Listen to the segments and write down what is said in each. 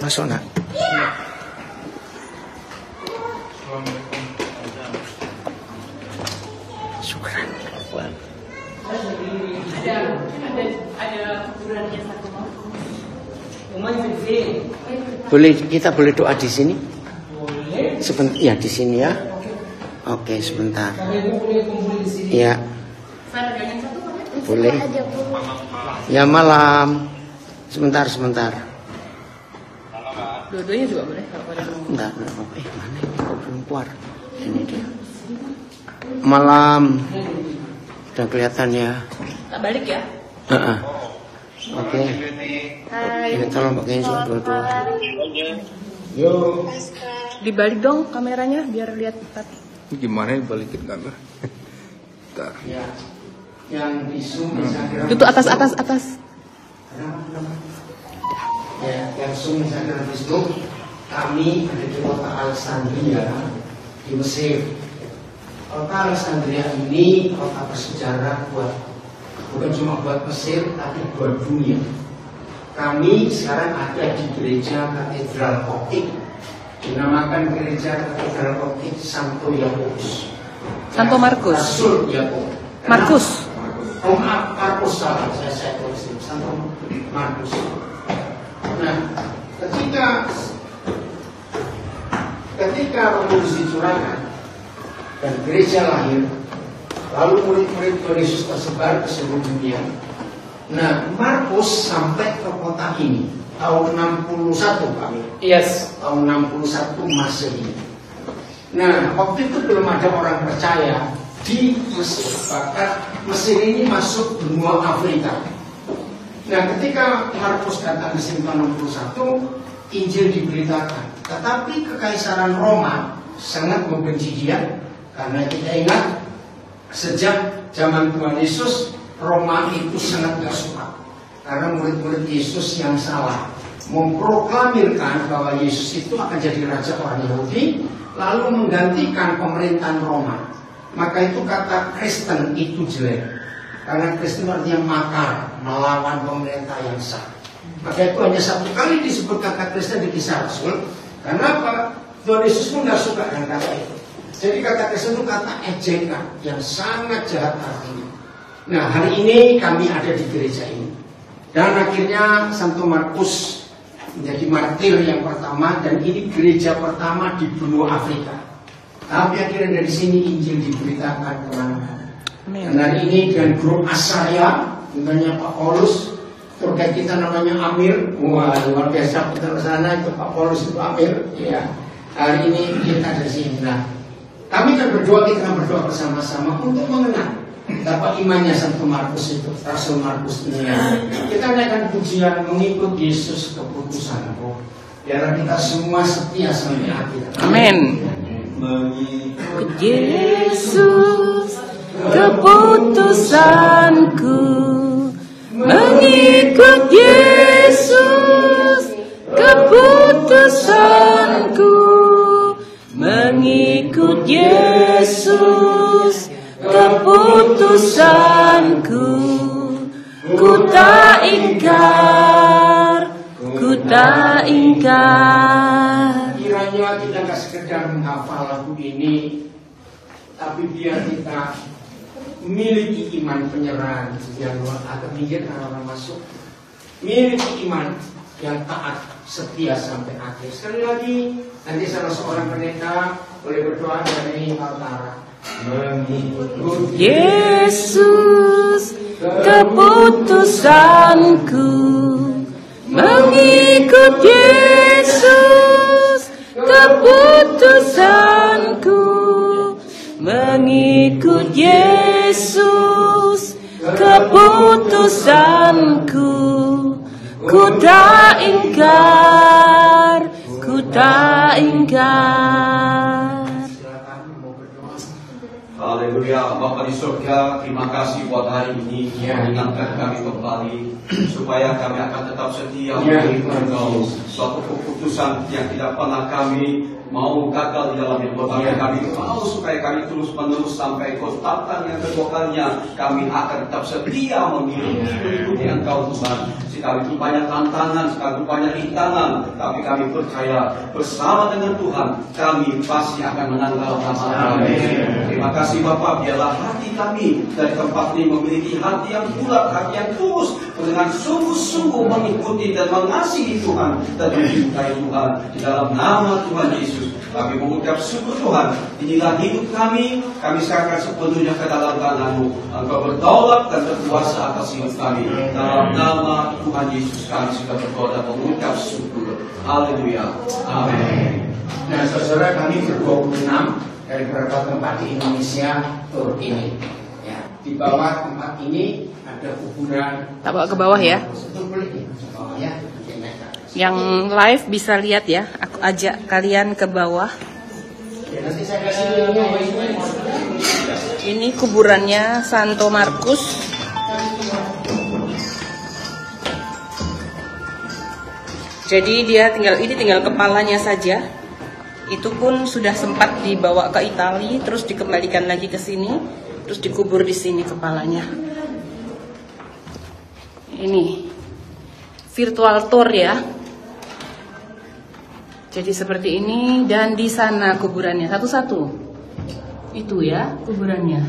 Masuk nak. Syukran. Boleh kita boleh doa di sini? Sebentar ya di sini ya. Oke sebentar. Ya. Boleh. Ya malam. Sebentar. Dua-duanya juga boleh kalau pada mau. Enggak apa-apa. Mana ini kok belum keluar? Ini dia. Malam. Udah kelihatan ya. Tak balik ya? Oke. Hai. Ini tolong pakai dua-dua. Yo. Dibalik dong kameranya biar lihat tepat. Gimana balikin kamera? Bentar. Ya. Yang di zoom Instagram. Itu atas. Ya, yang zoom Instagram Facebook. Kami ada di kota Alexandria di Mesir. Kota Alexandria ini kota bersejarah bukan cuma buat Mesir, tapi buat dunia. Kami sekarang ada di gereja Katedral Koptik, dinamakan gereja Katedral Koptik Santo Yakobus. Santo Markus. Rasul Yakobus. Markus. Oh maaf, Markus salah, saya tulis Santo Markus. Nah, ketika revolusi curahkan dan gereja lahir, lalu murid-murid Tuhan Yesus tersebar ke seluruh dunia. Nah, Markus sampai ke kota ini tahun 61 kami. Yes. Tahun 61 Masehi. Nah, waktu itu belum ada orang percaya di Mesir. Bahkan Mesir ini masuk benua Afrika. Nah, ketika Markus datang ke sini tahun 61, Injil diberitakan. Tetapi Kekaisaran Roma sangat membenci dia, karena kita ingat sejak zaman Tuhan Yesus, Roma itu sangat gak suka karena murid-murid Yesus yang salah memproklamirkan bahwa Yesus itu akan jadi raja orang Yahudi, lalu menggantikan pemerintahan Roma. Maka itu kata Kristen itu jelek, karena Kristen artinya makar, melawan pemerintah yang sah. Maka itu hanya satu kali disebut kata Kristen di Kisah Rasul. Kenapa? Tuhan Yesus pun gak suka dengan kata itu. Jadi kata Kristen itu kata ejekan yang sangat jahat artinya. Nah, hari ini kami ada di gereja ini. Dan akhirnya Santo Markus menjadi martir yang pertama, dan ini gereja pertama di benua Afrika. Tapi akhirnya dari sini Injil diberitakan kemana-mana. Dan hari ini dengan grup Asaya, namanya Pak Paulus, turget kita namanya Amir. Wah, luar biasa, kita ke sana itu Pak Paulus itu Amir. Ya, hari ini kita ada di sini. Nah, kami akan berdoa bersama-sama untuk mengenal dapat imannya Santo Markus itu, Rasul Markus ini. Kita akan pujian mengikut Yesus keputusanku, biar kita semua setia sampai akhir. Amin. Mengikut Yesus keputusanku, mengikut Yesus keputusanku, mengikut Yesus keputusanku. Ku tak ingkar. Kiranya kita gak sekedar menghafal lagu ini, tapi biar kita memiliki iman penyerahan yang agak minggir karena orang masuk, miliki iman yang taat setia sampai akhir. Sekali lagi, nanti salah seorang pendeta boleh berdoa dari altara. Mengikut Yesus keputusanku, mengikut Yesus keputusanku, mengikut Yesus keputusanku. Ku tak ingkar, ku tak ingkar. Haleluya. Bapa di surga, terima kasih buat hari ini mengingatkan kami kembali supaya kami akan tetap setia mengikuti Engkau. Suatu keputusan yang tidak pernah kami mau gagal di dalam hidup kami. Kami mau supaya kami terus menerus sampai konstatan yang kedua kalinya. Kami akan tetap setia mengikuti Engkau Tuhan. Sekalipun banyak tantangan, sekalipun banyak rintangan, tapi kami percaya bersama dengan Tuhan kami pasti akan menang dalam nama kami. Terima kasih Bapak, biarlah hati kami dari tempat ini memiliki hati yang bulat, hati yang tulus, dengan sungguh-sungguh mengikuti dan mengasihi Tuhan dan mencintai Tuhan. Di dalam nama Tuhan Yesus kami mengucap syukur Tuhan. Inilah hidup kami serahkan sepenuhnya ke dalam tangan-Mu. Engkau berdaulat dan berkuasa atas hidup kami. Dalam nama Tuhan Yesus kami sudah berdoa dan mengucap syukur. Haleluya. Amin. Nah, saudara, kami ke-26 dari beberapa tempat di Indonesia tur ini. Ya, di bawah tempat ini ada kuburan. Tak bawa ke bawah ya. Yang live bisa lihat ya. Aku ajak kalian ke bawah. Ini kuburannya Santo Markus. Jadi dia tinggal kepalanya saja. Itu pun sudah sempat dibawa ke Italia, terus dikembalikan lagi ke sini, terus dikubur di sini kepalanya. Ini virtual tour ya. Jadi seperti ini, dan di sana kuburannya satu-satu. Itu ya kuburannya.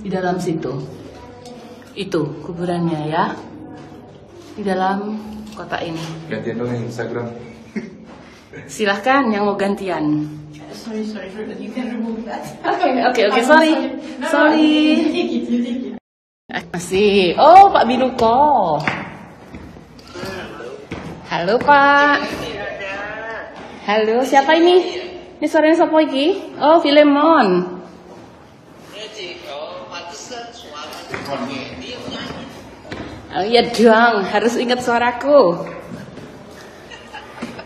Di dalam situ. Itu kuburannya ya. Di dalam kota ini. Gantian dong Instagram. Silahkan yang mau gantian. Sorry, you can remove that. Oke, sorry. Masih. Oh, Pak Binuko. Halo Pak. Halo, siapa ini? Ini suaranya siapa iki? Oh, Filemon. Oh iya dong, harus ingat suaraku.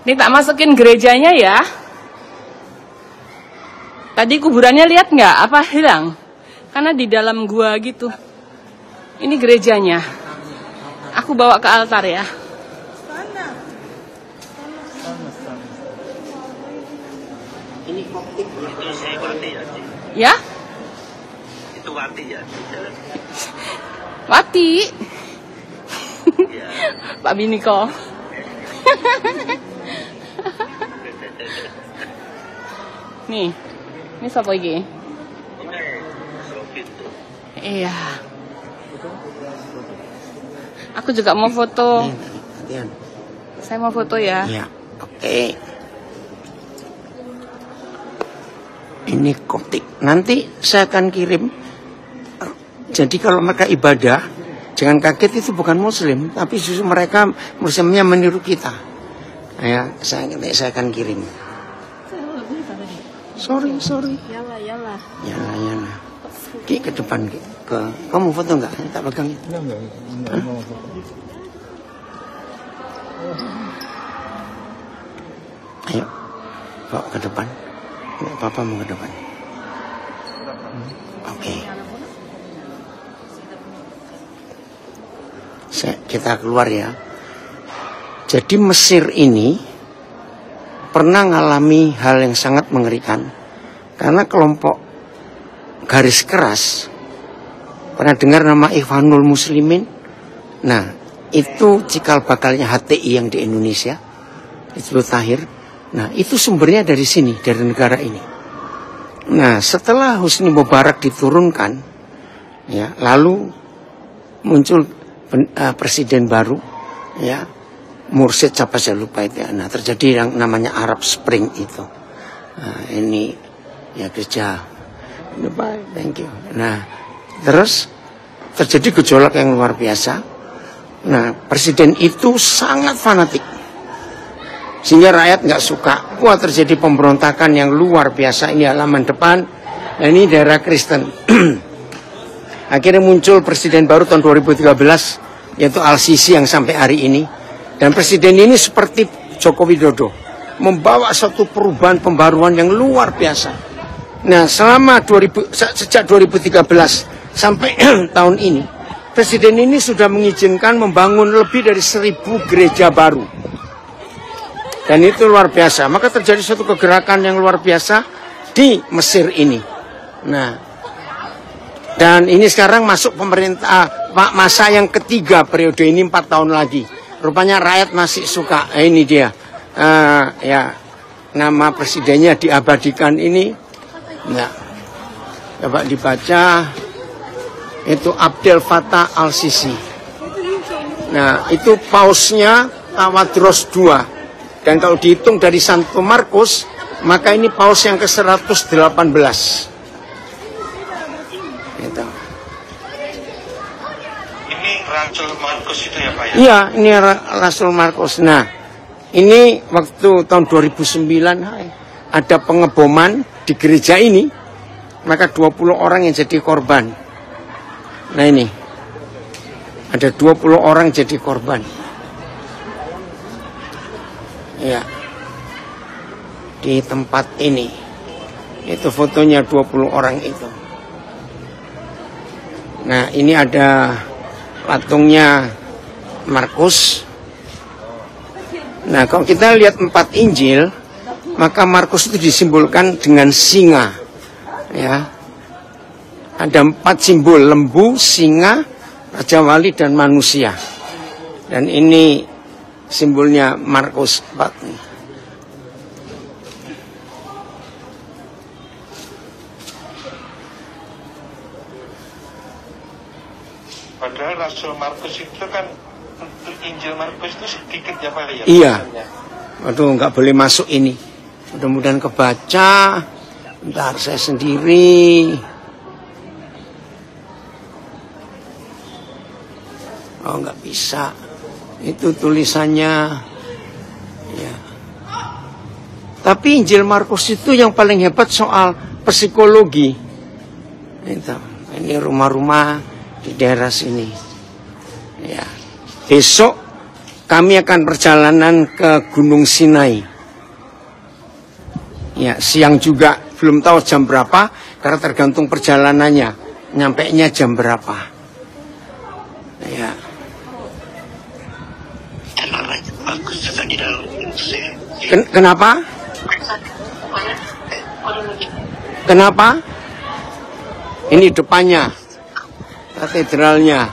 Ini tak masukin gerejanya ya. Tadi kuburannya lihat nggak? Apa hilang? Karena di dalam gua gitu. Ini gerejanya. Aku bawa ke altar ya. Ini koptik itu si Wati ya. Ya? Itu Wati ya. Wati. Ya. Pak Biniko. Nih, ini siapa lagi? Iya. Aku juga mau foto. Saya mau foto ya. Iya, oke. Ini koptik. Nanti saya akan kirim. Jadi kalau mereka ibadah, jangan kaget itu bukan Muslim, tapi justru mereka Muslimnya meniru kita. Ya, saya akan kirim. Sorry. Yalah. Yalah. Ki ke depan Ki. Kamu foto enggak? Tak pegang itu. Enggak mau foto. Ayo, bawa ke depan. Papa mau ke depan. Oke. Kita keluar ya. Jadi Mesir ini pernah mengalami hal yang sangat mengerikan. Karena kelompok garis keras, pernah dengar nama Ikhwanul Muslimin? Nah, itu cikal bakalnya HTI yang di Indonesia, Hizbut Tahrir. Nah, itu sumbernya dari sini, dari negara ini. Nah, setelah Husni Mubarak diturunkan, ya, lalu muncul presiden baru, ya, Mursid siapa saya lupa itu. Nah, terjadi yang namanya Arab Spring itu. Nah, ini ya gereja. Bye, thank you. Nah, terus terjadi gejolak yang luar biasa. Nah, presiden itu sangat fanatik. Sehingga rakyat nggak suka. Wah, terjadi pemberontakan yang luar biasa. Ini halaman depan. Nah, ini daerah Kristen. Akhirnya muncul presiden baru tahun 2013, yaitu Al-Sisi yang sampai hari ini. Dan presiden ini seperti Joko Widodo, membawa suatu perubahan pembaruan yang luar biasa. Nah, sejak 2013 sampai tahun ini, presiden ini sudah mengizinkan membangun lebih dari 1000 gereja baru. Dan itu luar biasa. Maka terjadi suatu kegerakan yang luar biasa di Mesir ini. Nah, dan ini sekarang masuk pemerintah masa yang ketiga periode ini 4 tahun lagi. Rupanya rakyat masih suka. Ini dia. Ya, nama presidennya diabadikan ini. Nah, coba dibaca. Itu Abdel Fattah al-Sisi. Nah, itu pausnya Tawadros II. Dan kalau dihitung dari Santo Markus, maka ini paus yang ke-118. Gitu. Ini Rasul Markus itu ya Pak ya? Iya, ini Rasul Markus. Nah, ini waktu tahun 2009 ada pengeboman di gereja ini, maka 20 orang yang jadi korban. Nah ini, ada 20 orang jadi korban. Ya, di tempat ini, itu fotonya 20 orang itu. Nah ini ada patungnya Markus. Nah kalau kita lihat 4 Injil, maka Markus itu disimbolkan dengan singa. Ya, ada 4 simbol: lembu, singa, raja wali, dan manusia. Dan ini simbolnya Markus 4. Padahal Rasul Markus itu kan, Injil Markus itu sedikit ya Pak ya? Iya. Waduh, nggak boleh masuk ini. Mudah-mudahan kebaca. Bentar, saya sendiri. Oh, nggak bisa. Itu tulisannya. Ya. Tapi Injil Markus itu yang paling hebat soal psikologi. Ini rumah-rumah di daerah sini. Ya. Besok kami akan perjalanan ke Gunung Sinai. Ya, siang juga, belum tahu jam berapa karena tergantung perjalanannya. Nyampainya jam berapa. Ya. Bagus juga di dalam Mesir. Kenapa? Kenapa? Ini depannya, katedralnya.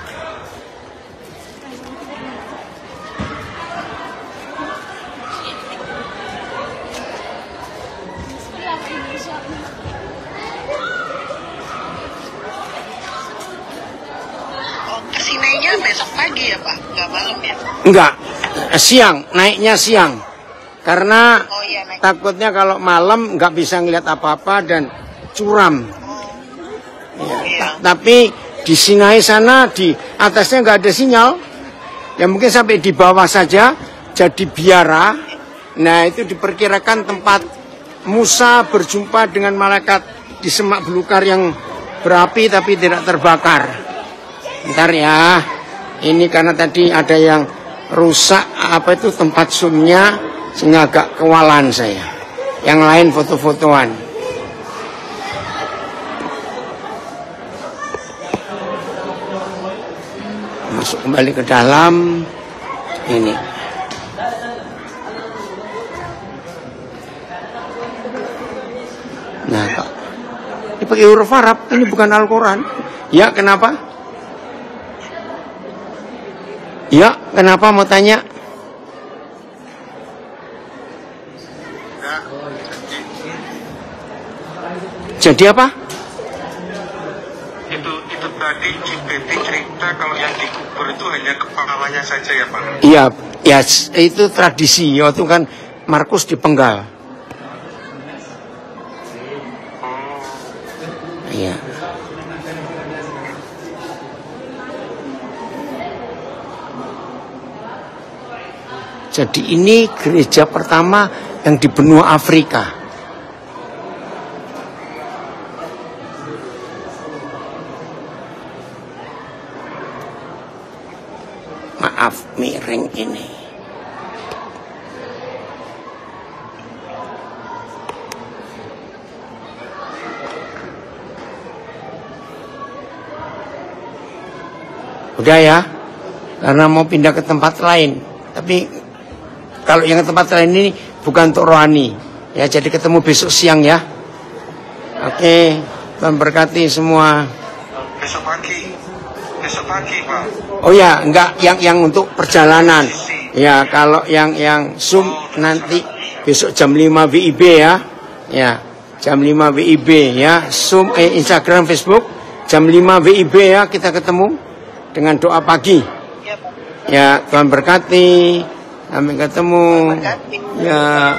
Oh, kesinainya besok pagi ya Pak? Nggak malam ya? Enggak, siang, naiknya siang. Karena Oh iya, naik. takutnya kalau malam nggak bisa ngeliat apa-apa dan curam. Ya, Iya. tapi di Sinai sana, di atasnya nggak ada sinyal. Ya mungkin sampai di bawah saja jadi biara. Nah itu diperkirakan tempat Musa berjumpa dengan malaikat di semak belukar yang berapi tapi tidak terbakar. Bentar ya, ini karena tadi ada yang rusak apa itu tempat zoomnya sehingga agak kewalan saya. Yang lain foto-fotoan. Masuk kembali ke dalam ini. Nah, Kak, ini pakai huruf Arab, ini bukan Al-Quran. Ya, kenapa? Ya, kenapa mau tanya? Jadi apa? Itu tadi Cibeti cerita kalau yang dikubur itu hanya kepalanya saja ya Pak? Iya, ya itu tradisi. Waktu kan Markus dipenggal. Iya. Jadi ini gereja pertama yang di benua Afrika. Maaf, miring ini. Udah ya, karena mau pindah ke tempat lain. Tapi Kalau yang tempat lain ini bukan untuk rohani. Ya, jadi ketemu besok siang ya. Oke, Tuhan berkati semua. Besok pagi Pak. Oh ya, enggak yang untuk perjalanan. Ya, kalau yang Zoom nanti besok jam 5 WIB ya. Ya, jam 5 WIB ya. Zoom Instagram, Facebook jam 5 WIB ya, kita ketemu dengan doa pagi. Ya, Tuhan berkati. Sampai ketemu. Ya.